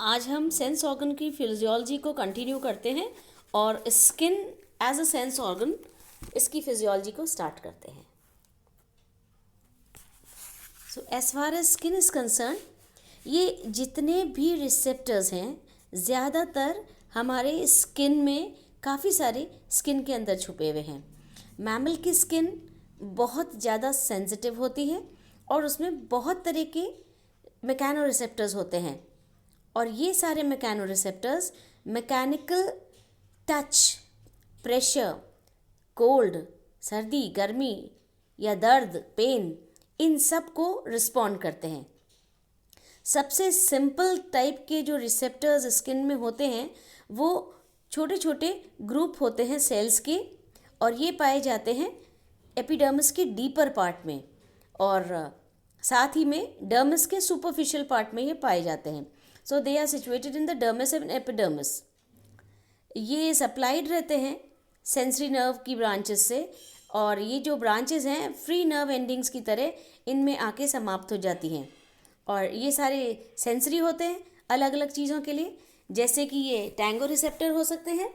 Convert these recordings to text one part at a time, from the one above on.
आज हम sense organ की फिजियोलॉजी को कंटिन्यू करते हैं और skin as a sense organ इसकी फिजियोलॉजी को स्टार्ट करते हैं. So as far as skin is concerned, ये जितने भी रिसेप्टर्स हैं ज़्यादातर हमारे स्किन में काफ़ी सारे स्किन के अंदर छुपे हुए हैं. मैमल की स्किन बहुत ज़्यादा सेंसिटिव होती है और उसमें बहुत तरह के मैकेनो रिसेप्टर्स होते हैं और ये सारे mechano receptors mechanical touch, pressure, cold, सर्दी, गर्मी या दर्द, पेन, इन सब को रिस्पॉन्ड करते हैं. सबसे सिंपल टाइप के जो रिसेप्टर्स स्किन में होते हैं वो छोटे छोटे ग्रुप होते हैं सेल्स के और ये पाए जाते हैं एपिडर्मिस के डीपर पार्ट में और साथ ही में डर्मिस के सुपरफिशियल पार्ट में ये पाए जाते हैं. So they are situated in the dermis and epidermis. ये सप्लाइड रहते हैं सेंसरी नर्व की ब्रांचेस से और ये जो ब्रांचेस हैं फ्री नर्व एंडिंग्स की तरह इनमें आके समाप्त हो जाती हैं और ये सारे सेंसरी होते हैं अलग अलग चीज़ों के लिए. जैसे कि ये टैंगो रिसेप्टर हो सकते हैं.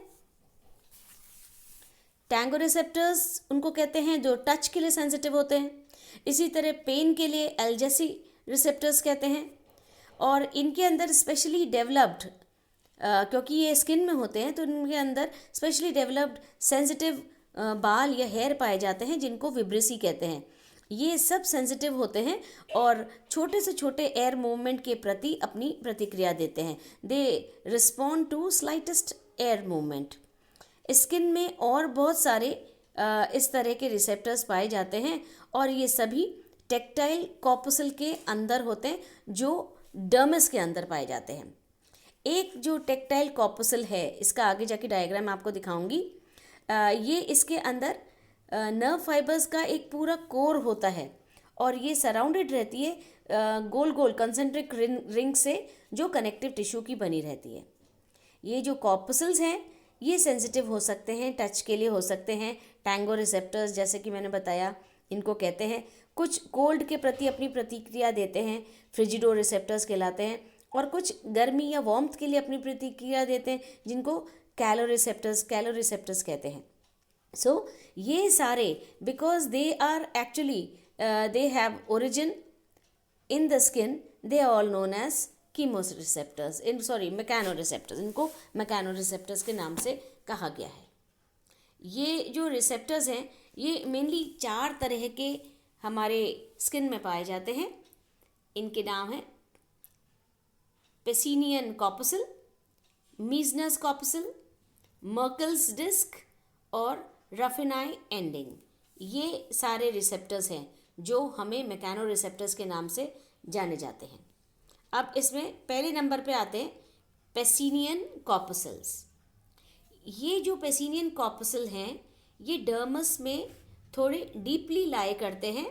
टैंगो रिसेप्टर्स उनको कहते हैं जो टच के लिए सेंसिटिव होते हैं. इसी तरह पेन के लिए एल्जेसी रिसेप्टर्स कहते हैं और इनके अंदर स्पेशली डेवलप्ड क्योंकि ये स्किन में होते हैं तो इनके अंदर स्पेशली डेवलप्ड सेंसिटिव बाल या हेयर पाए जाते हैं जिनको विब्रेसी कहते हैं. ये सब सेंसिटिव होते हैं और छोटे से छोटे एयर मूवमेंट के प्रति अपनी प्रतिक्रिया देते हैं. They respond to slightest air movement. Skin में और बहुत सारे इस तरह के रिसेप्टर्स पाए जाते हैं और ये सभी टेक्टाइल कॉर्पसल के अंदर होते हैं जो डर्मिस के अंदर पाए जाते हैं. एक जो टेक्टाइल कॉर्पसल है इसका आगे जाके डायग्राम आपको दिखाऊंगी. ये इसके अंदर नर्व फाइबर्स का एक पूरा कोर होता है और ये सराउंडेड रहती है गोल गोल कंसेंट्रिक रिंग से जो कनेक्टिव टिश्यू की बनी रहती है. ये जो कॉर्पसल्स हैं ये सेंसिटिव हो सकते हैं, टच के लिए हो सकते हैं. टैंगो रिसेप्टर्स जैसे कि मैंने बताया इनको कहते हैं. कुछ कोल्ड के प्रति अपनी प्रतिक्रिया देते हैं, फ्रिजिडो रिसेप्टर्स कहलाते हैं और कुछ गर्मी या वार्मथ के लिए अपनी प्रतिक्रिया देते हैं जिनको कैलो रिसेप्टर्स कहते हैं. सो ये सारे because they are actually they have origin in the skin, they are all known as chemoreceptors mechanoreceptors. इनको मैकेनो रिसेप्टर्स के नाम से कहा गया है. ये जो रिसेप्टर्स हैं ये मेनली 4 तरह के हमारे स्किन में पाए जाते हैं. इनके नाम हैं पेसिनियन कॉर्पसल, मीजनस कॉर्पसल, मर्कल्स डिस्क और रफिनाई एंडिंग. ये सारे रिसेप्टर्स हैं जो हमें मैकेनो रिसेप्टर्स के नाम से जाने जाते हैं. अब इसमें पहले नंबर पे आते हैं पेसिनियन कॉर्पसल्स. ये जो पेसिनियन कॉर्पसल हैं ये डर्मस में थोड़े डीपली लाई करते हैं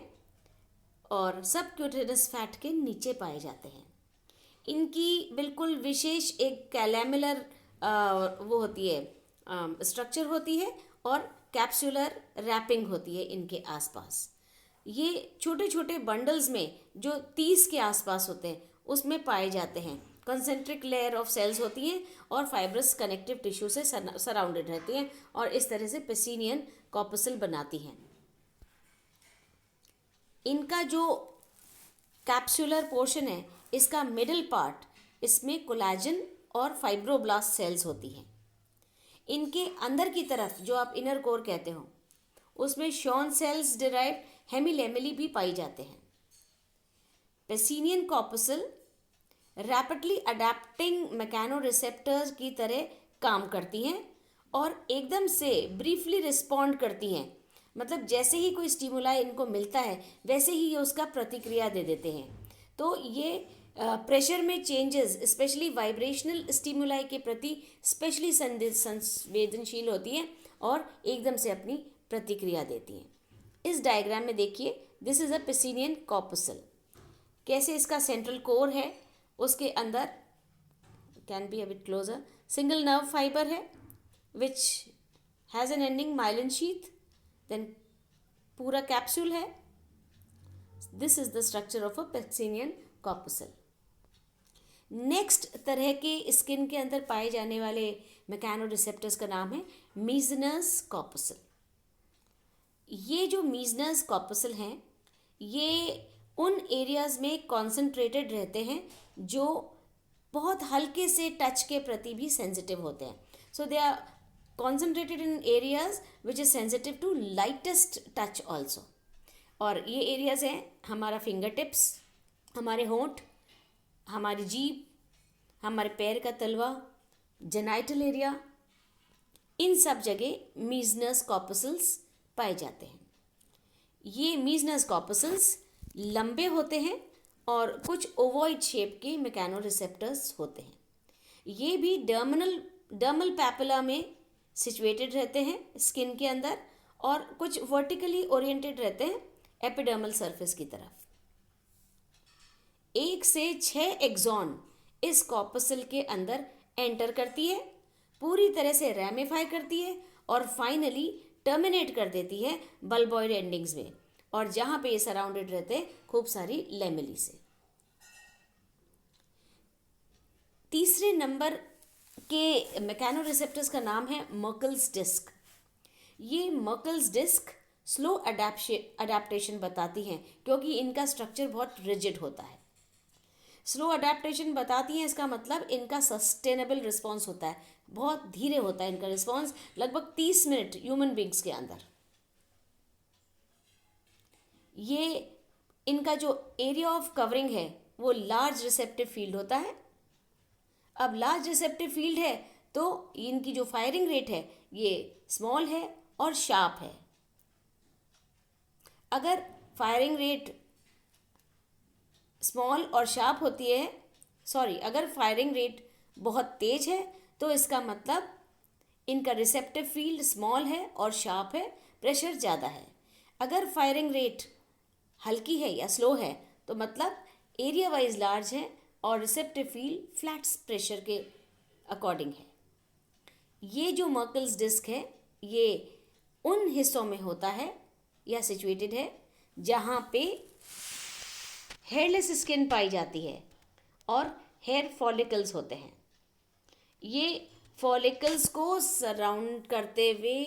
और सबक्यूटेनस फैट के नीचे पाए जाते हैं. इनकी बिल्कुल विशेष एक कैलेमुलर वो होती है स्ट्रक्चर होती है और कैप्सुलर रैपिंग होती है इनके आसपास. ये छोटे छोटे बंडल्स में जो 30 के आसपास होते हैं उसमें पाए जाते हैं. कंसेंट्रिक लेयर ऑफ सेल्स होती हैं और फाइब्रस कनेक्टिव टिश्यू से सराउंडेड रहती हैं और इस तरह से पेसिनियन कॉर्पसल बनाती हैं. इनका जो कैप्सुलर पोर्शन है इसका मिडल पार्ट, इसमें कोलेजन और फाइब्रोब्लास्ट सेल्स होती हैं. इनके अंदर की तरफ जो आप इनर कोर कहते हो उसमें शॉन सेल्स डिराइव्ड हेमिलेमिली भी पाई जाते हैं. Pacinian corpuscle rapidly adapting mechanoreceptors की तरह काम करती हैं और एकदम से ब्रीफली रिस्पॉन्ड करती हैं. मतलब जैसे ही कोई स्टिमुलाई इनको मिलता है वैसे ही ये उसका प्रतिक्रिया दे देते हैं. तो ये प्रेशर में चेंजेस स्पेशली वाइब्रेशनल स्टिमुलाई के प्रति स्पेशली संवेदनशील होती हैं और एकदम से अपनी प्रतिक्रिया देती हैं. इस डायग्राम में देखिए this is a Pacinian corpuscle. कैसे इसका सेंट्रल कोर है, उसके अंदर can be a bit closer single nerve fibre है which has an ending myelin sheath. Then पूरा कैप्सूल है. This is the structure of a Pacinian corpuscle. Next तरह के स्किन के अंदर पाए जाने वाले मैकेनो रिसेप्टर्स का नाम है मीजनस कॉर्पसल। ये जो मीजनस कॉर्पसल हैं ये उन एरियाज़ में कॉन्सेंट्रेटेड रहते हैं जो बहुत हल्के से टच के प्रति भी सेंसिटिव होते हैं। So they are concentrated in areas which is sensitive to lightest touch also. और ये एरियाज़ हैं हमारा फिंगर टिप्स, हमारे होंठ, हमारी जीभ, हमारे पैर का तलवा, जेनाइटल एरिया, इन सब जगह मीजनस कॉर्पसल्स पाए जाते हैं। ये मीजनस कॉर्पसल्स लंबे होते हैं और कुछ ओवॉइड शेप के मैकेनो रिसेप्टर्स होते हैं। ये भी डर्मल पैपुला में सिचुएटेड रहते हैं स्किन के अंदर, और कुछ वर्टिकली ओरिएंटेड रहते हैं एपिडर्मल सरफेस की तरफ। 1 से 6 एक्सॉन इस कॉर्पसल के अंदर एंटर करती है, पूरी तरह से रैमिफाई करती है और फाइनली टर्मिनेट कर देती है बल्बॉइड एंडिंग्स में, और जहाँ पे ये सराउंडेड रहते हैं खूब सारी लेमेली से। तीसरे नंबर के मैकेनो रिसेप्टर्स का नाम है मर्कल्स डिस्क। ये मर्कल्स डिस्क स्लो अडेप्टेशन बताती हैं क्योंकि इनका स्ट्रक्चर बहुत रिजिड होता है। स्लो अडेप्टेशन बताती हैं इसका मतलब इनका सस्टेनेबल रिस्पॉन्स होता है, बहुत धीरे होता है इनका रिस्पॉन्स, लगभग 30 मिनट ह्यूमन बींग्स के अंदर। ये इनका जो एरिया ऑफ कवरिंग है वो लार्ज रिसेप्टिव फील्ड होता है। अब लार्ज रिसेप्टिव फील्ड है तो इनकी जो फायरिंग रेट है ये स्मॉल है और शार्प है। अगर फायरिंग रेट स्मॉल और शार्प होती है, अगर फायरिंग रेट बहुत तेज है तो इसका मतलब इनका रिसेप्टिव फील्ड स्मॉल है और शार्प है, प्रेशर ज़्यादा है। अगर फायरिंग रेट हल्की है या स्लो है तो मतलब एरिया वाइज लार्ज है और रिसेप्टिव फील्ड फ्लैट प्रेशर के अकॉर्डिंग है। ये जो मर्कल्स डिस्क है ये उन हिस्सों में होता है या सिचुएटेड है जहाँ पे हेयरलेस स्किन पाई जाती है और हेयर फॉलिकल्स होते हैं। ये फॉलिकल्स को सराउंड करते हुए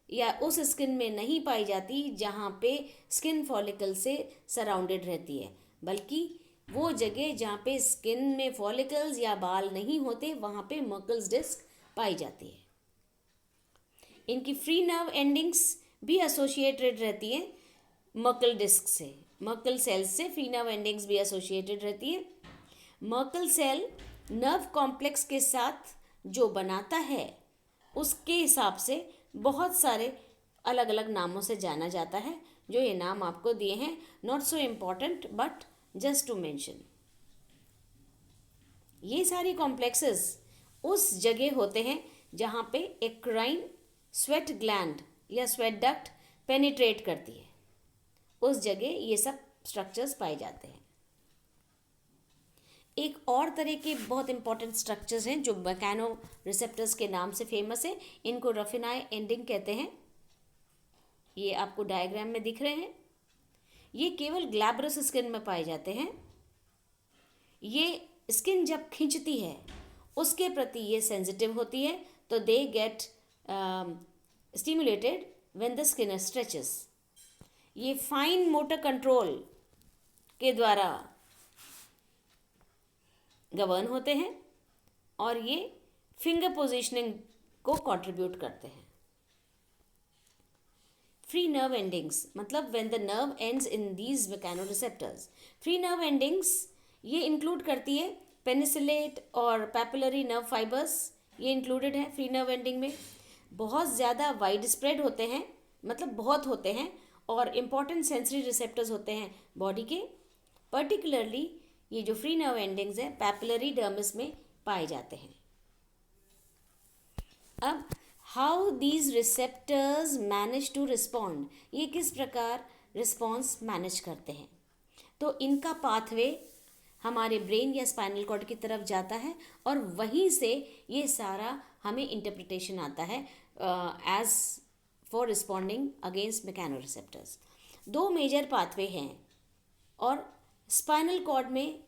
या उस स्किन में नहीं पाई जाती जहाँ पे स्किन फॉलिकल से सराउंडेड रहती है, बल्कि वो जगह जहाँ पे स्किन में फॉलिकल्स या बाल नहीं होते वहाँ पे मर्कल्स डिस्क पाई जाती है। इनकी फ्री नर्व एंडिंग्स भी एसोसिएटेड रहती हैं मर्कल डिस्क से, मर्कल सेल्स से फ्री नर्व एंडिंग्स भी एसोसिएटेड रहती है। मर्कल सेल नर्व कॉम्प्लेक्स के साथ जो बनाता है उसके हिसाब से बहुत सारे अलग अलग नामों से जाना जाता है, जो ये नाम आपको दिए हैं, not so important but just to mention. ये सारी कॉम्प्लेक्सेस उस जगह होते हैं जहाँ पे एक्राइन स्वेट ग्लैंड या स्वेट डक्ट पेनिट्रेट करती है, उस जगह ये सब स्ट्रक्चर्स पाए जाते हैं। एक और तरह के बहुत इंपॉर्टेंट स्ट्रक्चर्स हैं जो मैकेनो रिसेप्टर्स के नाम से फेमस है, इनको रफिनाई एंडिंग कहते हैं। ये आपको डायग्राम में दिख रहे हैं। ये केवल ग्लैब्रस स्किन में पाए जाते हैं। ये स्किन जब खींचती है उसके प्रति ये सेंसिटिव होती है, तो they get stimulated when the skin stretches. ये फाइन मोटर कंट्रोल के द्वारा गवर्न होते हैं और ये फिंगर पोजीशनिंग को कंट्रीब्यूट करते हैं। फ्री नर्व एंडिंग्स मतलब when the nerve ends in these mechanoreceptors. Free nerve endings ये इंक्लूड करती है पेनिसिलेट और पैपुलरी नर्व फाइबर्स, ये इंक्लूडेड है फ्री नर्व एंडिंग में। बहुत ज़्यादा वाइड स्प्रेड होते हैं, मतलब बहुत होते हैं, और इम्पॉर्टेंट सेंसरी रिसेप्टर्स होते हैं बॉडी के। पर्टिकुलरली ये जो फ्री नर्व एंडिंग्स हैं पैपुलरी डर्मिस में पाए जाते हैं। अब how these receptors manage to respond, ये किस प्रकार रिस्पॉन्स मैनेज करते हैं। तो इनका पाथवे हमारे ब्रेन या स्पाइनल कॉर्ड की तरफ जाता है और वहीं से ये सारा हमें इंटरप्रिटेशन आता है as for responding against mechanoreceptors. 2 major pathway हैं और स्पाइनल कॉर्ड में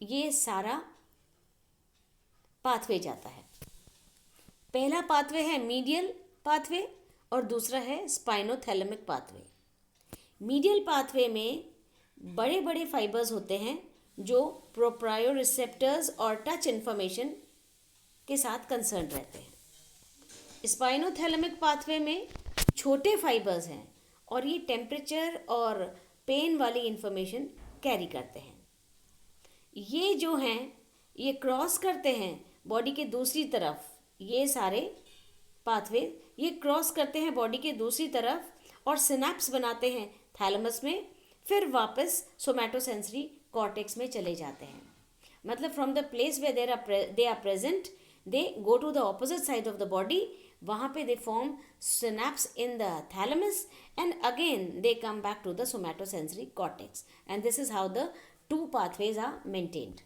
ये सारा पाथवे जाता है। पहला पाथवे है मीडियल पाथवे और दूसरा है स्पाइनोथैलेमिक पाथवे। मीडियल पाथवे में बड़े बड़े फाइबर्स होते हैं जो प्रोप्रायोरिसेप्टर्स और टच इन्फॉर्मेशन के साथ कंसर्न रहते हैं। स्पाइनोथैलेमिक पाथवे में छोटे फाइबर्स हैं और ये टेम्परेचर और पेन वाली इंफॉर्मेशन कैरी करते हैं। ये जो हैं ये क्रॉस करते हैं बॉडी के दूसरी तरफ, ये सारे पाथवे ये क्रॉस करते हैं बॉडी के दूसरी तरफ और सिनेप्स बनाते हैं थैलेमस में, फिर वापस सोमैटोसेंसरी कॉर्टेक्स में चले जाते हैं। मतलब from the place way they are present they go to the opposite side of the body, वहाँ पे they form synapse in the thalamus and again they come back to the somatosensory cortex and this is how the two pathways are maintained.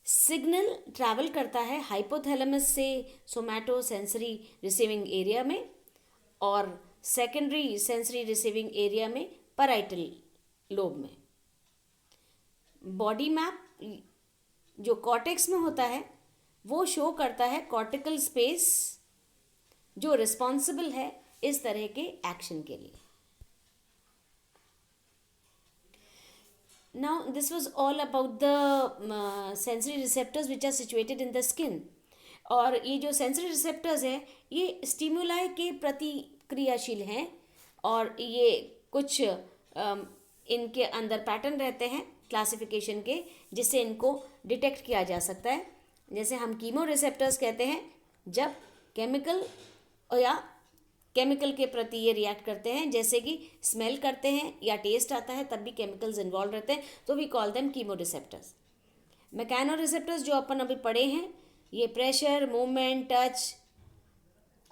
Signal travel करता है hypothalamus से somatosensory receiving area में और secondary sensory receiving area में parietal lobe में। Body map जो cortex में होता है वो शो करता है कॉर्टिकल स्पेस जो रिस्पॉन्सिबल है इस तरह के एक्शन के लिए। Now this was all about the sensory receptors which are situated in the skin। और ये जो सेंसरी रिसेप्टर्स हैं ये स्टिमुलाई के प्रति क्रियाशील हैं और ये कुछ इनके अंदर पैटर्न रहते हैं क्लासिफिकेशन के जिससे इनको डिटेक्ट किया जा सकता है। जैसे हम कीमो रिसेप्टर्स कहते हैं जब केमिकल या केमिकल के प्रति ये रिएक्ट करते हैं, जैसे कि स्मेल करते हैं या टेस्ट आता है तब भी केमिकल्स इन्वॉल्व रहते हैं, तो we call them chemoreceptors. Mechanoreceptors जो अपन अभी पढ़े हैं ये pressure, movement, touch,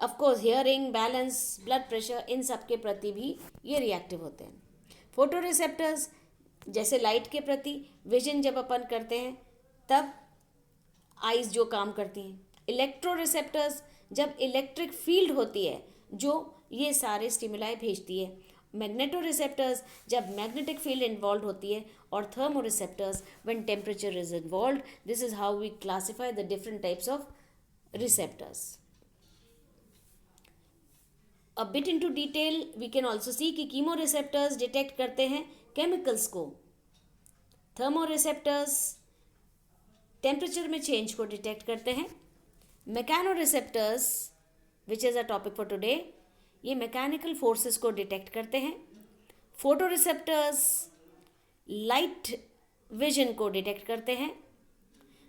of course hearing, balance, blood pressure, इन सब के प्रति भी ये रिएक्टिव होते हैं। फोटो रिसेप्टर्स जैसे लाइट के प्रति, विजन जब अपन करते हैं तब आइज़ जो काम करती हैं। इलेक्ट्रो रिसेप्टर्स जब इलेक्ट्रिक फील्ड होती है जो ये सारे स्टिमुलाई भेजती है। मैग्नेटो रिसेप्टर्स जब मैग्नेटिक फील्ड इन्वॉल्व होती है और thermoreceptors when temperature is involve. This is how we classify the different types of receptors. A bit into detail we can also see कि कीमो रिसेप्टर्स डिटेक्ट करते हैं chemicals को, thermoreceptors temperature में change को detect करते हैं, mechanoreceptors which is a topic for today ये mechanical forces को डिटेक्ट करते हैं, फोटो रिसेप्टर्स लाइट विजन को डिटेक्ट करते हैं।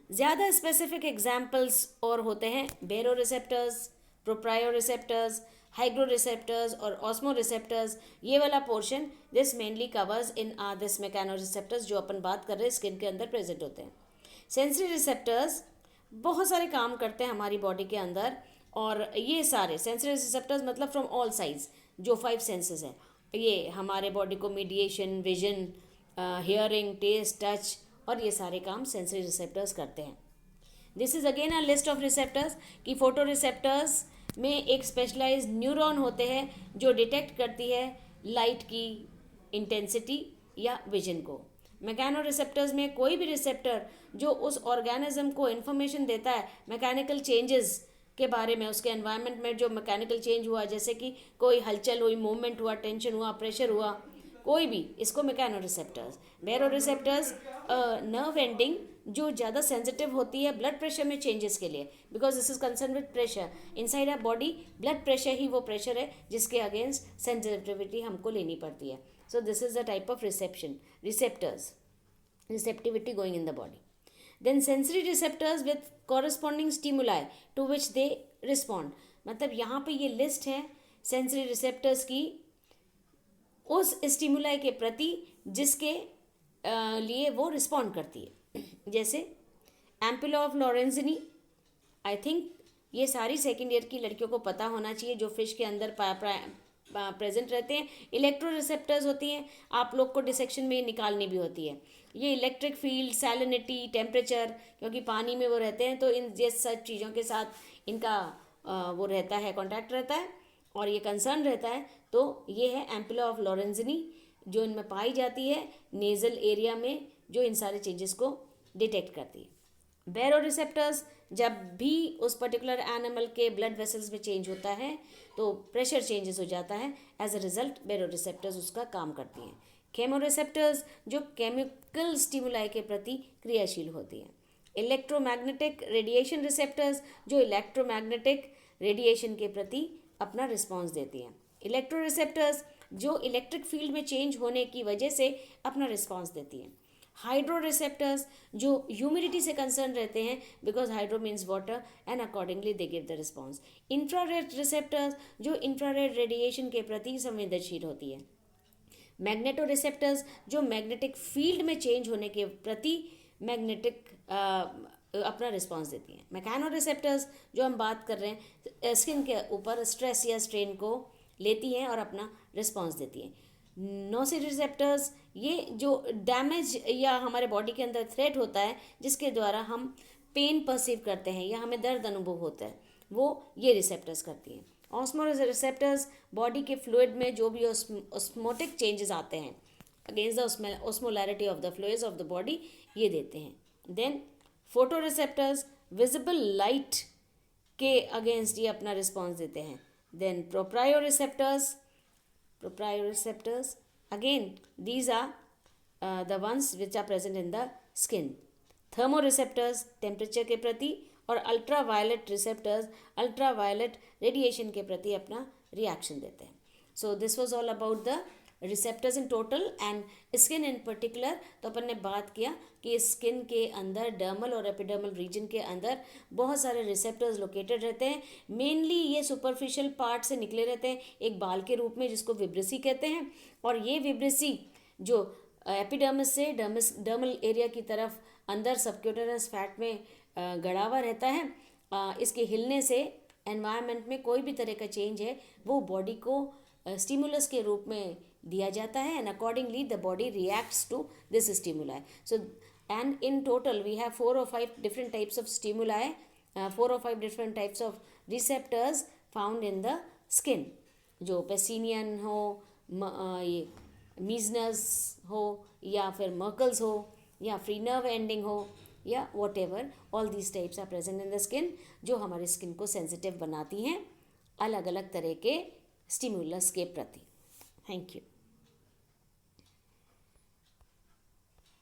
ज़्यादा स्पेसिफिक एग्जाम्पल्स और होते हैं बेरो रिसेप्टर्स, प्रोप्रायो रिसेप्टर्स, हाइग्रो रिसेप्टर्स और ऑस्मो रिसेप्टर्स। ये वाला portion this mainly covers in this mechano receptors जो अपन बात कर रहे हैं स्किन के अंदर प्रेजेंट होते हैं। सेंसरी रिसेप्टर्स बहुत सारे काम करते हैं हमारी बॉडी के अंदर और ये सारे सेंसरी रिसेप्टर्स मतलब फ्रॉम ऑल साइड्स जो 5 सेंसेस हैं ये हमारे बॉडी को mediation, vision, hearing, taste, touch और ये सारे काम सेंसरी रिसेप्टर्स करते हैं। This is again a list of receptors कि फोटो रिसेप्टर्स में एक स्पेशलाइज्ड न्यूरॉन होते हैं जो डिटेक्ट करती है लाइट की इंटेंसिटी या विजन को। मैकेनो रिसेप्टर्स में कोई भी रिसेप्टर जो उस ऑर्गेनिज्म को इन्फॉर्मेशन देता है मैकेनिकल चेंजेस के बारे में, उसके एनवायरनमेंट में जो मैकेनिकल चेंज हुआ, जैसे कि कोई हलचल हुई, मूवमेंट हुआ, टेंशन हुआ, प्रेशर हुआ, कोई भी, इसको मैकेनो रिसेप्टर्स। बेरो रिसेप्टर्स नर्व एंडिंग जो ज़्यादा सेंसिटिव होती है ब्लड प्रेशर में चेंजेस के लिए, because this is concern with pressure inside our body. Blood pressure ही वो प्रेशर है जिसके अगेंस्ट सेंसिटिविटी हमको लेनी पड़ती है। So this is the type of receptors, receptivity going in the body. Then sensory receptors with corresponding stimuli to which they respond। मतलब यहाँ पे ये लिस्ट है सेंसरी रिसेप्टर्स की उस स्टिमुलाई के प्रति जिसके लिए वो रिस्पॉन्ड करती है। जैसे एम्पुला ऑफ लॉरेंजिनी, आई थिंक ये सारी सेकेंड ईयर की लड़कियों को पता होना चाहिए जो फिश के अंदर प्रेजेंट रहते हैं। इलेक्ट्रो रिसेप्टर्स होती हैं, आप लोग को डिसेक्शन में निकालनी भी होती है। ये इलेक्ट्रिक फील्ड, सैलिनिटी, टेम्परेचर, क्योंकि पानी में वो रहते हैं तो इन ये सब चीज़ों के साथ इनका वो रहता है, कॉन्टैक्ट रहता है और ये कंसर्न रहता है। तो ये है एम्पुला ऑफ लॉरेंजिनी जो इनमें पाई जाती है नेज़ल एरिया में, जो इन सारे चेंजेस को डिटेक्ट करती है। बैरोरिसेप्टर्स, जब भी उस पर्टिकुलर एनिमल के ब्लड वेसल्स में चेंज होता है तो प्रेशर चेंजेस हो जाता है, एज अ रिजल्ट बैरोरिसेप्टर्स उसका काम करती हैं। केमोरिसेप्टर्स जो केमिकल स्टिमुलाई के प्रति क्रियाशील होती हैं। इलेक्ट्रोमैग्नेटिक रेडिएशन रिसेप्टर्स जो इलेक्ट्रोमैग्नेटिक रेडिएशन के प्रति अपना रिस्पॉन्स देती हैं। इलेक्ट्रो रिसेप्टर्स जो इलेक्ट्रिक फील्ड में चेंज होने की वजह से अपना रिस्पॉन्स देती हैं। हाइड्रो रिसेप्टर्स जो ह्यूमिडिटी से कंसर्न रहते हैं, because hydro means water and accordingly they give the response. Infrared receptors जो इंफ्रारेड रेडिएशन के प्रति संवेदनशील होती है। मैग्नेटो रिसेप्टर्स जो मैग्नेटिक फील्ड में चेंज होने के प्रति मैग्नेटिक अपना रिस्पॉन्स देती हैं। मैकेनो रिसेप्टर्स जो हम बात कर रहे हैं स्किन के ऊपर स्ट्रेस या स्ट्रेन को लेती हैं और अपना रिस्पॉन्स देती हैं। नोसिरिसेप्टर्स ये जो डैमेज या हमारे बॉडी के अंदर थ्रेट होता है जिसके द्वारा हम पेन परसीव करते हैं या हमें दर्द अनुभव होता है, वो ये रिसेप्टर्स करती हैं। ऑस्मोरिसेप्टर्स बॉडी के फ्लूइड में जो भी ऑस्मोटिक चेंजेस आते हैं against the osmolarity of the fluids of the body, ये देते हैं। Then photoreceptors visible light के अगेंस्ट ये अपना रिस्पॉन्स देते हैं। Then proprioceptors again these are the ones which are present in the skin. Thermoreceptors temperature के प्रति और अल्ट्रावायलेट रिसेप्टर्स अल्ट्रावायलेट रेडिएशन के प्रति अपना रिएक्शन देते हैं। So this was all about the receptors in total and skin in particular. तो अपन ने बात किया कि स्किन के अंदर डर्मल और एपिडर्मल रीजन के अंदर बहुत सारे रिसेप्टर्स लोकेटेड रहते हैं। मेनली ये सुपरफिशियल पार्ट से निकले रहते हैं एक बाल के रूप में जिसको विब्रेसी कहते हैं, और ये विब्रेसी जो एपिडर्मिस से डर्मल एरिया की तरफ अंदर सबक्यूटेनस फैट में गड़ा हुआ रहता है। इसके हिलने से एनवायरनमेंट में कोई भी तरह का चेंज है वो बॉडी को स्टिमुलस के रूप में दिया जाता है, and accordingly the body reacts to this stimuli. So and in total we have 4 or 5 different types of stimuli, 4 or 5 different types of receptors found in the skin, जो पेसिनियन हो, ये मीजनस हो, या फिर मर्कल्स हो, या फ्री नर्व एंडिंग हो, या what, all these types are present in the skin, जो हमारी स्किन को सेंसिटिव बनाती हैं अलग अलग तरह के स्टिमुलस के प्रति। Thank you.